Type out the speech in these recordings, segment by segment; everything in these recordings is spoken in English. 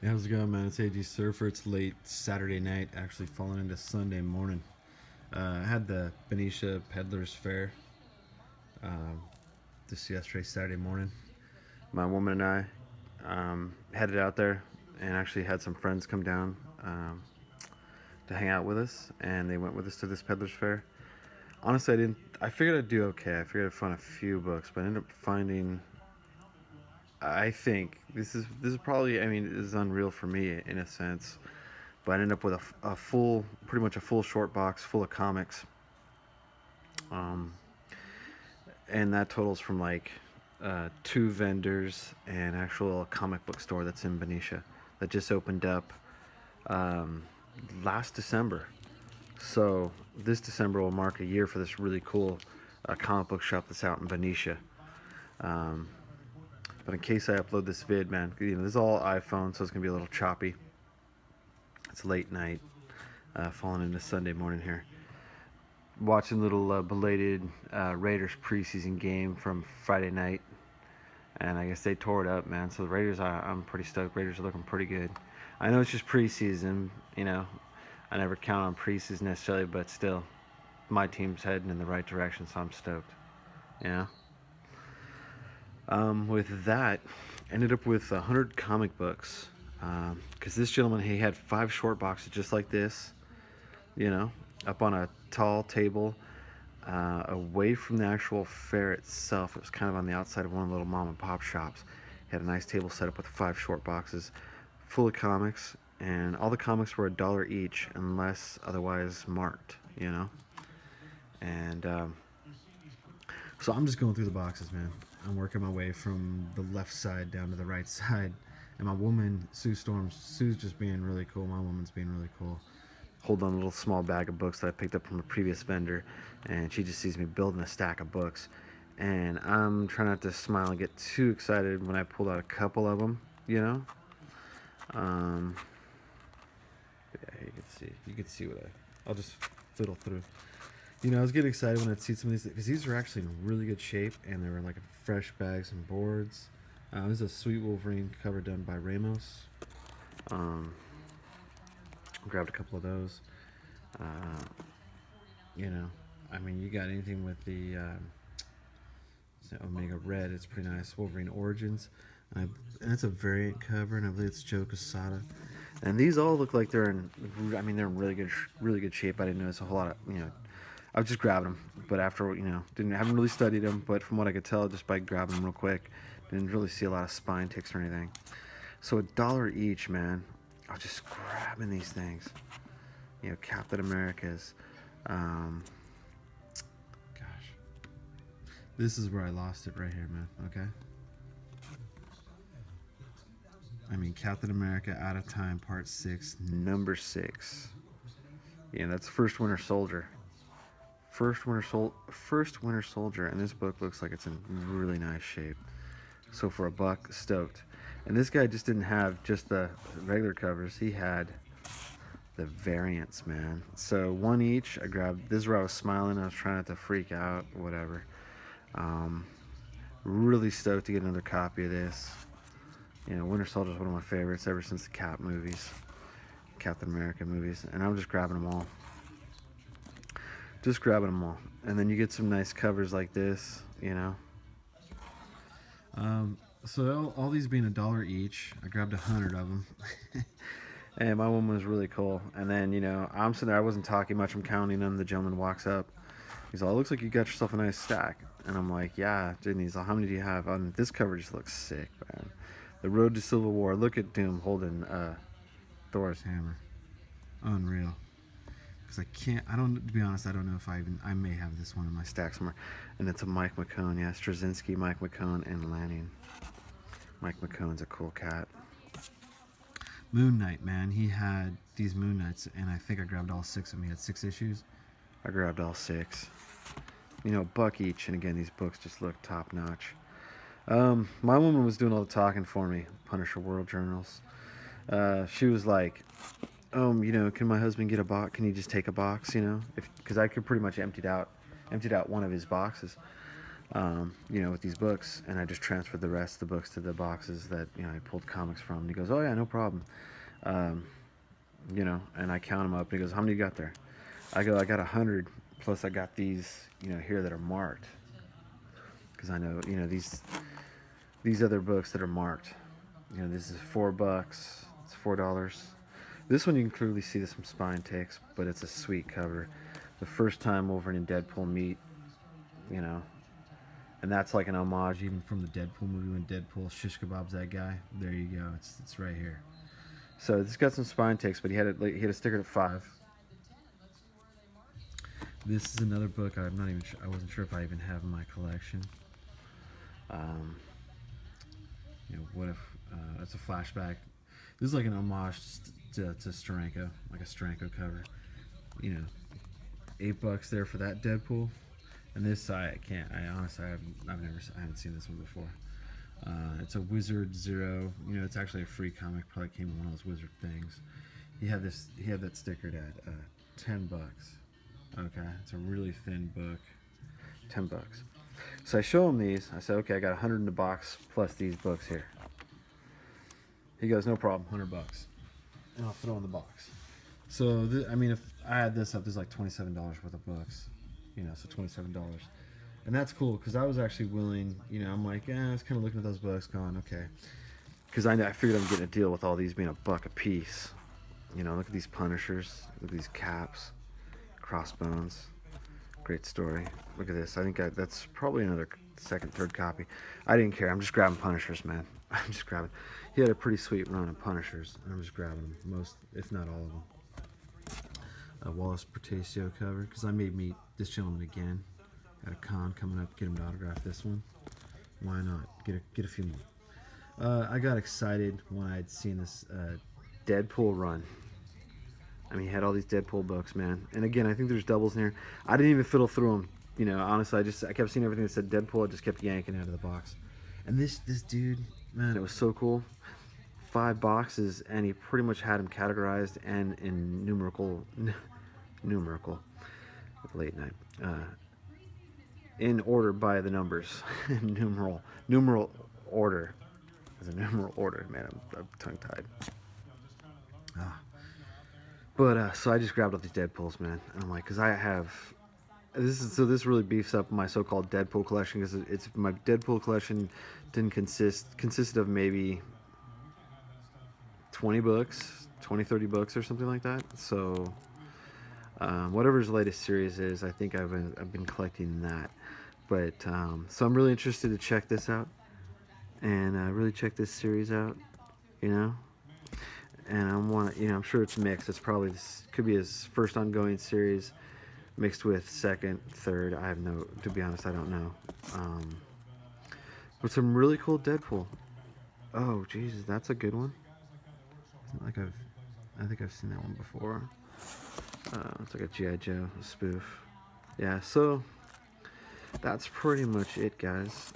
Hey, how's it going, man? It's AG Surfer. It's late Saturday night, actually falling into Sunday morning. I had the Benicia Peddlers Fair this yesterday, Saturday morning. My woman and I headed out there and actually had some friends come down to hang out with us, and they went with us to this Peddlers Fair. Honestly, I didn't. I figured I'd do okay. I figured I'd find a few books, but I ended up finding. I think this is probably. I mean, this is unreal for me in a sense, but I ended up with a full, pretty much a full short box full of comics, um, and that totals from like two vendors and actual comic book store that's in Benicia that just opened up um, last December. So this December will mark a year for this really cool comic book shop that's out in Benicia. Um, but in case I upload this vid, man, this is all iPhone, so it's gonna be a little choppy. It's late night, falling into Sunday morning here. Watching a little belated Raiders preseason game from Friday night, and I guess they tore it up, man. So the Raiders, I'm pretty stoked. Raiders are looking pretty good. I know it's just preseason, I never count on preseason necessarily, but still, my team's heading in the right direction, so I'm stoked. You know. With that, ended up with 100 comic books, because this gentleman he had five short boxes just like this, you know, up on a tall table away from the actual fair itself. It was kind of on the outside of one of the little mom and pop shops. He had a nice table set up with five short boxes full of comics, and all the comics were $1 each unless otherwise marked, you know. And so I'm just going through the boxes, man. I'm working my way from the left side down to the right side. And my woman, Sue's just being really cool. My woman's being really cool. Hold on a little small bag of books that I picked up from a previous vendor, and she just sees me building a stack of books. And I'm trying not to smile and get too excited when I pulled out a couple of them, you know. Um, yeah, you can see what I'll just fiddle through. I was getting excited when I'd see some of these because these are actually in really good shape and they were like fresh bags and boards. This is a Sweet Wolverine cover done by Ramos. Um, Grabbed a couple of those. Uh, you know, I mean, you got anything with the Omega Red, it's pretty nice. Wolverine Origins, and it's a variant cover, and I believe it's Joe Quesada. And these all look like I mean, they're in really good shape. I didn't notice a whole lot of, I was just grabbing them, but after haven't really studied them, but from what I could tell, just by grabbing them real quick, didn't really see a lot of spine ticks or anything. So $1 each, man. I was just grabbing these things. Captain America's. Um, Gosh, this is where I lost it right here, man. Okay. I mean, Captain America Out of Time, Part 6, Number 6. Yeah, that's First Winter Soldier. First Winter Soldier, and this book looks like it's in really nice shape. So for $1, stoked. And this guy just didn't have just the regular covers; he had the variants, man. So one each. I grabbed. This is where I was smiling. I was trying not to freak out, whatever. Um, really stoked to get another copy of this. Winter Soldier is one of my favorites ever since the Captain America movies, and I'm just grabbing them all. Just grabbing them all. And then you get some nice covers like this. So all these being $1 each, I grabbed 100 of them. And my one was really cool. And then, I'm sitting there, I wasn't talking much, I'm counting them. The gentleman walks up. He's all, looks like you got yourself a nice stack. And I'm like, yeah. And he's like, how many do you have? And this cover just looks sick, man. The Road to Civil War. Look at Doom holding Thor's hammer. Unreal. Because to be honest, I don't know if I may have this one in my stack somewhere. And it's a Mike McCone, yeah, Straczynski, Mike McCone, and Lanning. Mike McCone's a cool cat. Moon Knight, man, he had these Moon Knights, and I think I grabbed all 6 of them. He had 6 issues. I grabbed all 6. $1 each, and again, these books just look top notch. My woman was doing all the talking for me. Punisher World Journals. She was like, can my husband get a box? Can he just take a box? Because I could pretty much emptied out one of his boxes. with these books, and I just transferred the rest of the books to the boxes that I pulled comics from. And he goes, "Oh yeah, no problem." Um, and I count them up. And he goes, "How many you got there?" I go, "I got 100 plus I got these here that are marked because I know these other books that are marked. This is $4. It's $4. This one you can clearly see there's some spine ticks, but it's a sweet cover. The first time Wolverine and Deadpool meet, you know, and that's like an homage even from the Deadpool movie when Deadpool shish kebabs that guy. There you go. It's right here. So it's got some spine ticks, but he had a sticker at 5. This is another book I'm not even sure, I wasn't sure if I even have in my collection. Um, what if it's a flashback? This is like an homage to Steranko, like a Steranko cover. You know, $8 there for that Deadpool. And this I can't. I honestly I haven't seen this one before. It's a Wizard Zero. It's actually a free comic. Probably came in one of those Wizard things. He had that stickered at $10. Okay, it's a really thin book. $10. So I show him these. I said, okay, I got 100 in the box plus these books here. He goes, no problem, $100, and I'll throw in the box. So if I add this up, there's like $27 worth of books. So $27. And that's cool because I was actually willing, I'm like, I was kind of looking at those books going, okay. Because I figured I'm getting a deal with all these being $1 a piece. Look at these Punishers, look at these caps, Crossbones. Great story. Look at this. I think that's probably another second, third copy. I didn't care. I'm just grabbing Punishers, man. I'm just grabbing. He had a pretty sweet run of Punishers, and I'm just grabbing them. Most, if not all of them. Wallace Portacio cover, because I may meet this gentleman again at a con coming up, get him to autograph this one. Why not? Get a few more. I got excited when I had seen this Deadpool run. He had all these Deadpool books, man. And again, I think there's doubles in here. I didn't even fiddle through them. Honestly, I kept seeing everything that said Deadpool. I just kept yanking out of the box. And this dude, man, it was so cool. 5 boxes, and he pretty much had them categorized and in numerical, late night, in order by the numbers, numeral order, as a numeral order. Man, I'm tongue tied. But so I just grabbed all these Deadpools, man. And I'm like, because I have this really beefs up my so-called Deadpool collection because it's my Deadpool collection consisted of maybe 20 books, 20, 30 books or something like that. So whatever his latest series is, I think I've been collecting that. But so I'm really interested to check this out and really check this series out, And I'm sure it's mixed. It's probably could be his first ongoing series, mixed with second, third. To be honest, I don't know. But some really cool Deadpool. Oh, Jesus, that's a good one. I think I've seen that one before. It's like a G.I. Joe spoof. Yeah, so that's pretty much it, guys.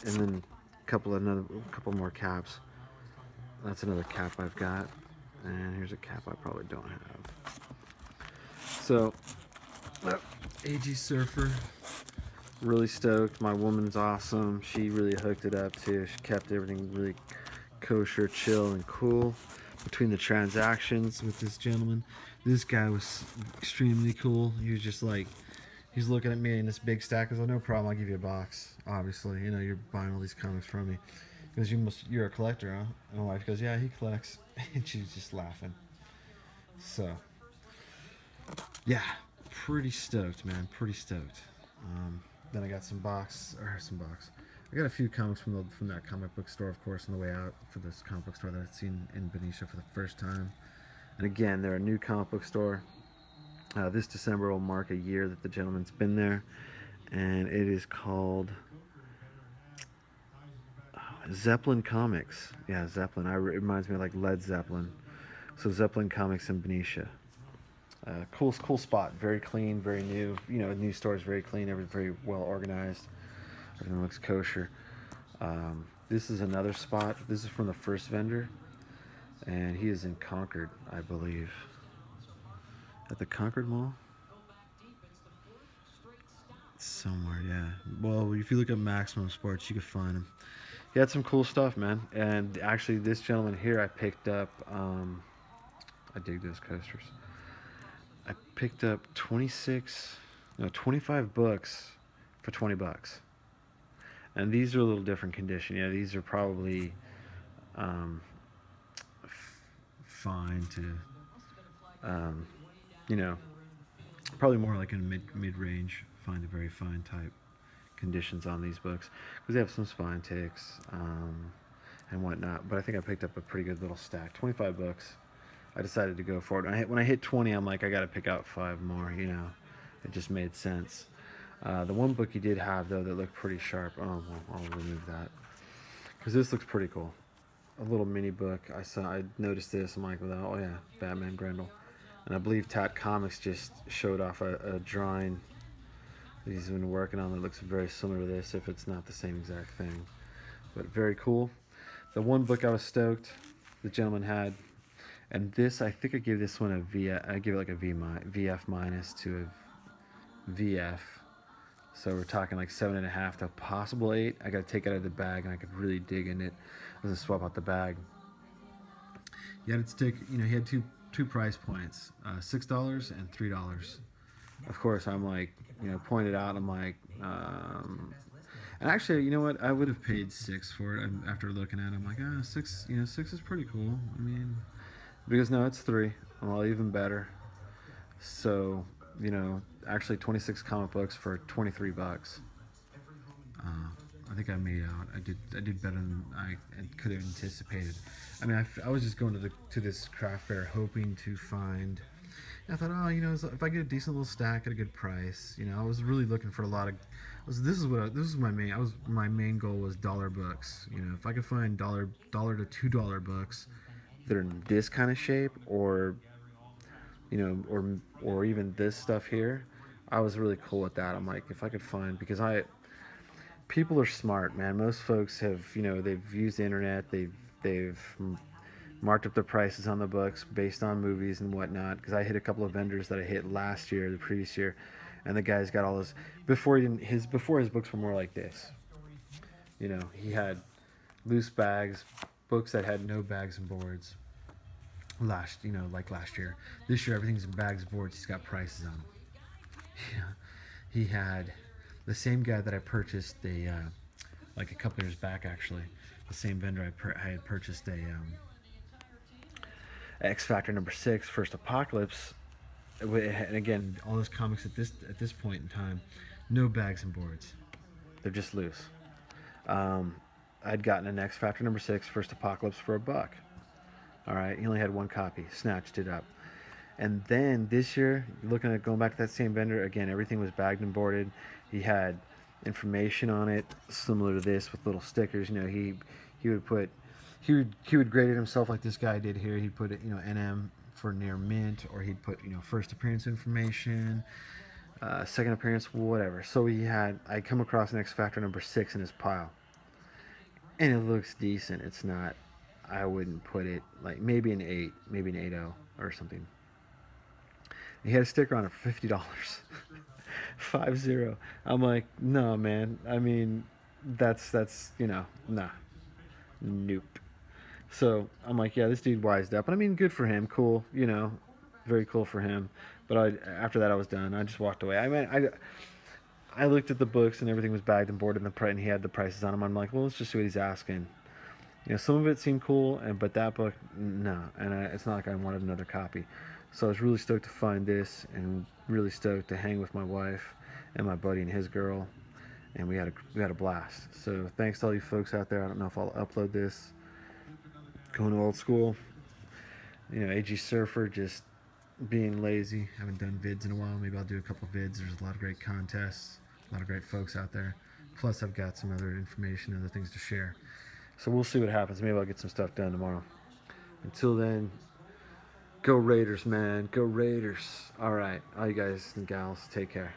And then a couple more caps. That's another cap I've got. And here's a cap I probably don't have. So, AG Surfer, really stoked. My woman's awesome. She really hooked it up too. She kept everything really kosher, chill, and cool between the transactions with this gentleman. This guy was extremely cool. He was just like, he's looking at me in this big stack. I was like, no problem, I'll give you a box. Obviously, you're buying all these comics from me. Because you're a collector, huh? And my wife goes, yeah, he collects. And she's just laughing. So, yeah, pretty stoked, man. Pretty stoked. Then I got I got a few comics from that comic book store, of course, on the way out for this comic book store that I'd seen in Benicia for the first time. And again, they're a new comic book store. This December will mark a year that the gentleman's been there. And it is called Zeppelin Comics. Yeah, Zeppelin. It reminds me of like Led Zeppelin. So Zeppelin Comics in Benicia. Cool spot. Very clean, very new. New store is very clean. Very well organized. Everything looks kosher. This is another spot. This is from the first vendor. And he is in Concord, I believe. At the Concord Mall. somewhere, yeah. Well, if you look at Maximum Sports, you can find him. He had some cool stuff, man. And actually, this gentleman here, I picked up. I dig those coasters. I picked up 25 books for $20. And these are a little different condition. Yeah, these are probably um, fine to, you know, probably more like in mid range, fine to very fine type conditions on these books because they have some spine ticks and whatnot. But I think I picked up a pretty good little stack. 25 books. I decided to go for it. When I hit 20, I'm like, I got to pick out 5 more. You know, it just made sense. The one book he did have though that looked pretty sharp. Oh, well, I'll remove that because this looks pretty cool. A little mini book. I noticed this. I'm like, well, oh yeah, Batman Grendel. And I believe Tat Comics just showed off a drawing that he's been working on that looks very similar to this, if it's not the same exact thing. But very cool. The one book I was stoked the gentleman had, and this, I think I give this one a V. I give it like a VF minus to a VF. So we're talking like 7.5 to a possible 8. I got to take it out of the bag, and I could really dig in it. I was gonna swap out the bag. He had it stick. You know, he had two price points, $6 and $3. Of course, I'm like, you know, pointed out. I'm like, and actually, you know what? I would have paid 6 for it after looking at it. I'm like, 6. You know, 6 is pretty cool. I mean, because no, it's 3. Well, even better. So, you know, actually 26 comic books for $23. I think I made out. I did better than I could have anticipated. I mean, I was just going to this craft fair hoping to find. I thought, oh, you know, if I get a decent little stack at a good price, you know, I was really looking for a lot of. This is my main. My main goal was dollar books. You know, if I could find dollar to $2 books that are in this kind of shape, or you know, or even this stuff here, I was really cool with that. I'm like, if I could find, because people are smart, man. Most folks have, you know, they've used the internet, they've marked up the prices on the books based on movies and whatnot. Because I hit a couple of vendors that I hit last year, the previous year, and the guy's got all his before his books were more like this. You know, he had loose bags, books that had no bags and boards. Last year. This year everything's in bags and boards. He's got prices on them. Yeah, he had the same guy that I purchased like a couple years back, actually. The same vendor I had purchased a X Factor #6 First Apocalypse, and again, all those comics at this point in time, no bags and boards, they're just loose. I'd gotten an X Factor #6 First Apocalypse for $1. All right, he only had 1 copy, snatched it up. And then this year, looking at going back to that same vendor again, everything was bagged and boarded. He had information on it similar to this with little stickers. You know, he would grade it himself like this guy did here. He'd put it, you know, NM for near mint, or he'd put, you know, first appearance information, second appearance, whatever. So I come across an X Factor #6 in his pile, and it looks decent. It's not. I wouldn't put it like maybe an 8, maybe an 8.0 or something. He had a sticker on it for $50. 50. I'm like, no, man. I mean, that's you know, nah, nope. So I'm like, yeah, this dude wised up, and I mean, good for him. Cool, you know, very cool for him. But after that, I was done. I just walked away. I mean, I looked at the books, and everything was bagged and boarded, and he had the prices on them. I'm like, well, let's just see what he's asking. You know, some of it seemed cool, but that book, no. And it's not like I wanted another copy. So I was really stoked to find this, and really stoked to hang with my wife and my buddy and his girl, and we had a blast. So thanks to all you folks out there. I don't know if I'll upload this. Going old school. You know, AG Surfer, just being lazy. Haven't done vids in a while. Maybe I'll do a couple vids. There's a lot of great contests, a lot of great folks out there. Plus, I've got some other information, other things to share. So we'll see what happens. Maybe I'll get some stuff done tomorrow. Until then, go Raiders, man. Go Raiders. All right. All you guys and gals, take care.